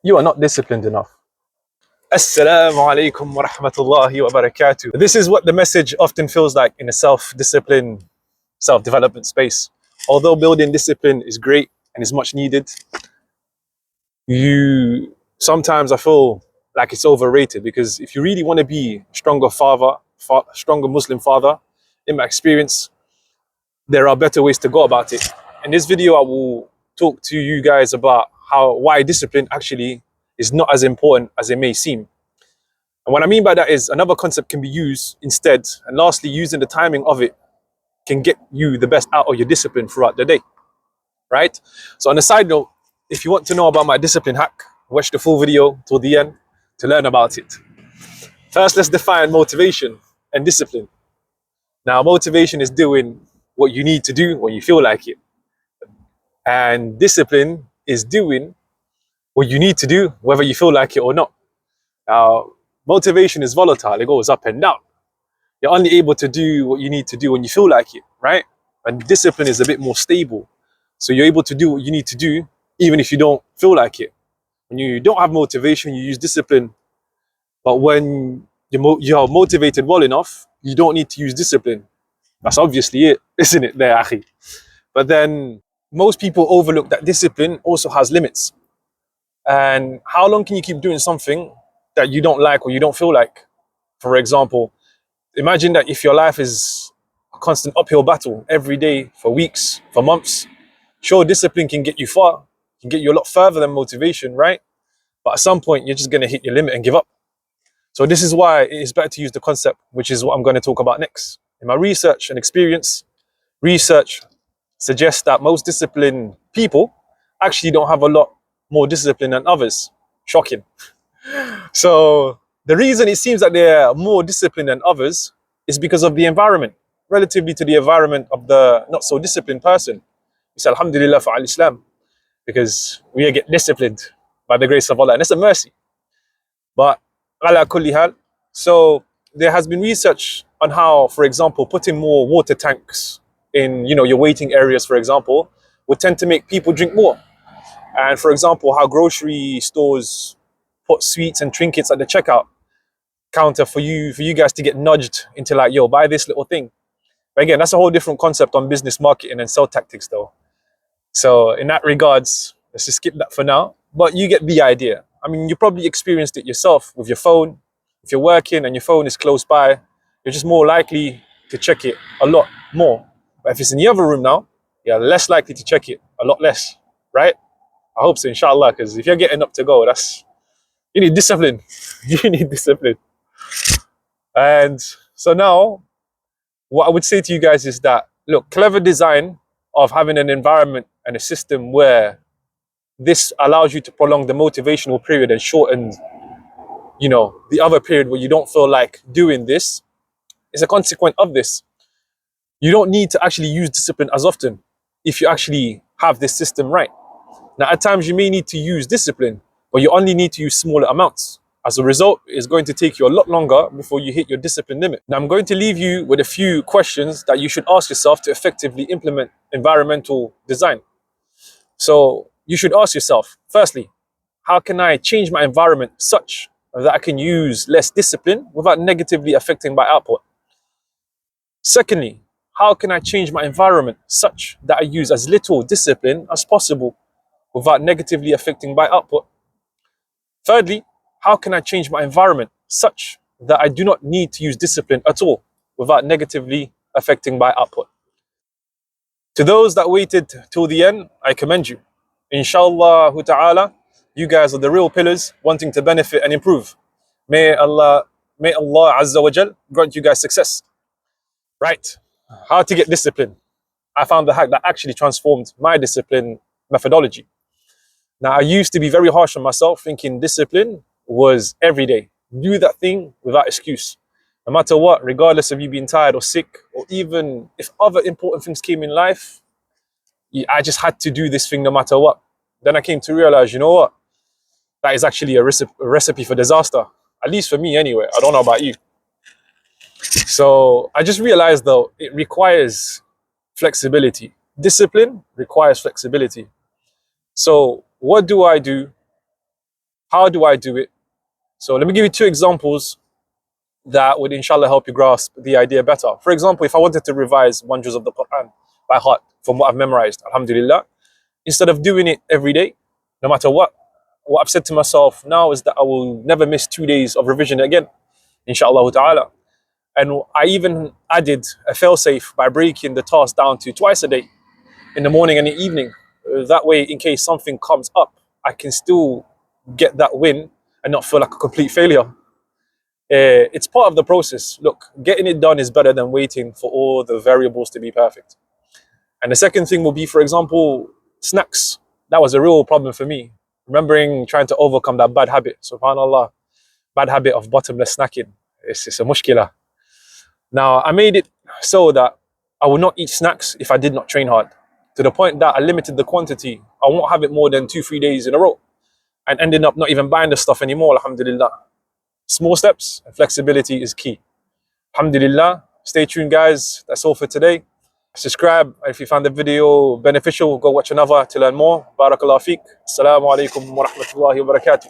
You are not disciplined enough. Assalamu alaikum wa rahmatullahi wa barakatuh. This is what the message often feels like in a self-discipline, self-development space. Although building discipline is great and is much needed, you sometimes I feel like it's overrated, because if you really want to be a stronger father, stronger Muslim father, in my experience, there are better ways to go about it. In this video, I will talk to you guys about why discipline actually is not as important as it may seem. And what I mean by that is another concept can be used instead. And lastly, using the timing of it can get you the best out of your discipline throughout the day, right? So on a side note, if you want to know about my discipline hack, watch the full video till the end to learn about it. First, let's define motivation and discipline. Now, motivation is doing what you need to do when you feel like it. And discipline is doing what you need to do, whether you feel like it or not. Now, motivation is volatile, it goes up and down. You're only able to do what you need to do when you feel like it, right? And discipline is a bit more stable. So you're able to do what you need to do, even if you don't feel like it. When you don't have motivation, you use discipline. But when you're motivated well enough, you don't need to use discipline. That's obviously it, isn't it there, Akhi? But then most people overlook that discipline also has limits. And how long can you keep doing something that you don't like or you don't feel like? For example, imagine that if your life is a constant uphill battle every day for weeks, for months, sure, discipline can get you far, can get you a lot further than motivation, right? But at some point, you're just going to hit your limit and give up. So this is why it is better to use the concept, which is what I'm going to talk about next. In my research and experience, research suggests that most disciplined people actually don't have a lot more discipline than others. Shocking. So the reason it seems that they're more disciplined than others is because of the environment, relatively to the environment of the not so disciplined person. We say Alhamdulillah for Islam, because we get disciplined by the grace of Allah, and it's a mercy. But ala kulli hal, so there has been research on how, for example, putting more water tanks in, your waiting areas, for example, would tend to make people drink more. And for example, how grocery stores put sweets and trinkets at the checkout counter for you guys to get nudged into, like, yo, buy this little thing. But again, that's a whole different concept on business marketing and sell tactics though. So in that regards, let's just skip that for now. But you get the idea. I mean, you probably experienced it yourself with your phone. If you're working and your phone is close by, you're just more likely to check it a lot more. But if it's in the other room now, you're less likely to check it, a lot less, right? I hope so, inshallah, because if you're getting up to go, you need discipline. You need discipline. And so now, what I would say to you guys is that, look, clever design of having an environment and a system where this allows you to prolong the motivational period and shorten, the other period where you don't feel like doing this, is a consequence of this. You don't need to actually use discipline as often if you actually have this system right. Now, at times you may need to use discipline, but you only need to use smaller amounts. As a result, it's going to take you a lot longer before you hit your discipline limit. Now, I'm going to leave you with a few questions that you should ask yourself to effectively implement environmental design. So you should ask yourself, firstly, how can I change my environment such that I can use less discipline without negatively affecting my output? Secondly, how can I change my environment such that I use as little discipline as possible without negatively affecting my output? Thirdly, how can I change my environment such that I do not need to use discipline at all without negatively affecting my output? To those that waited till the end, I commend you. Inshallah ta'ala, you guys are the real pillars wanting to benefit and improve. May Allah Azza wa Jal grant you guys success. Right, how to get discipline. I found the hack that actually transformed my discipline methodology. Now, I used to be very harsh on myself, thinking discipline was every day. Do that thing without excuse. No matter what, regardless of you being tired or sick, or even if other important things came in life, I just had to do this thing no matter what. Then I came to realize, you know what? That is actually a recipe for disaster. At least for me anyway. I don't know about you. So I just realized, though, it requires flexibility. Discipline requires flexibility. So what do I do How do I do it? So let me give you two examples that would inshallah help you grasp the idea better. For example, if I wanted to revise one juz of the Quran by heart from what I've memorized, alhamdulillah, instead of doing it every day, no matter what I've said to myself now is that I will never miss 2 days of revision again, inshallah ta'ala. And I even added a fail-safe by breaking the task down to twice a day, in the morning and the evening. That way, in case something comes up, I can still get that win and not feel like a complete failure. It's part of the process. Look, getting it done is better than waiting for all the variables to be perfect. And the second thing will be, for example, snacks. That was a real problem for me. Remembering trying to overcome that bad habit, subhanAllah, bad habit of bottomless snacking. It's a mushkila. Now, I made it so that I would not eat snacks if I did not train hard, to the point that I limited the quantity. I won't have it more than 2-3 days in a row, and ended up not even buying the stuff anymore, alhamdulillah. Small steps and flexibility is key. Alhamdulillah. Stay tuned, guys. That's all for today. Subscribe if you found the video beneficial. Go watch another to learn more. Barakallah feek. Assalamu alaikum wa rahmatullahi wa barakatuh.